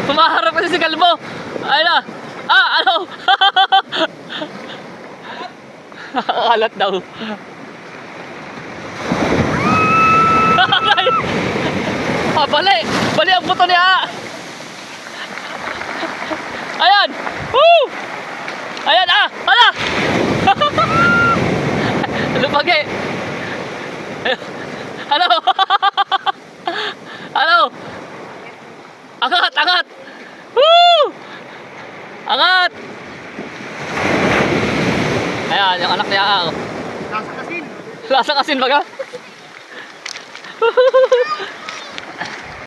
Humaharap kasi si Kalbo. Ayun na. Ano? Alat daw. Bali. Bali ang buto niya. Ayan. Woo! Ayan, hala! Lupagi. Ano? Ano? Angat! Woo! Angat! Ayan, yung anak niya. Lasa kasin. Lasa kasin baga.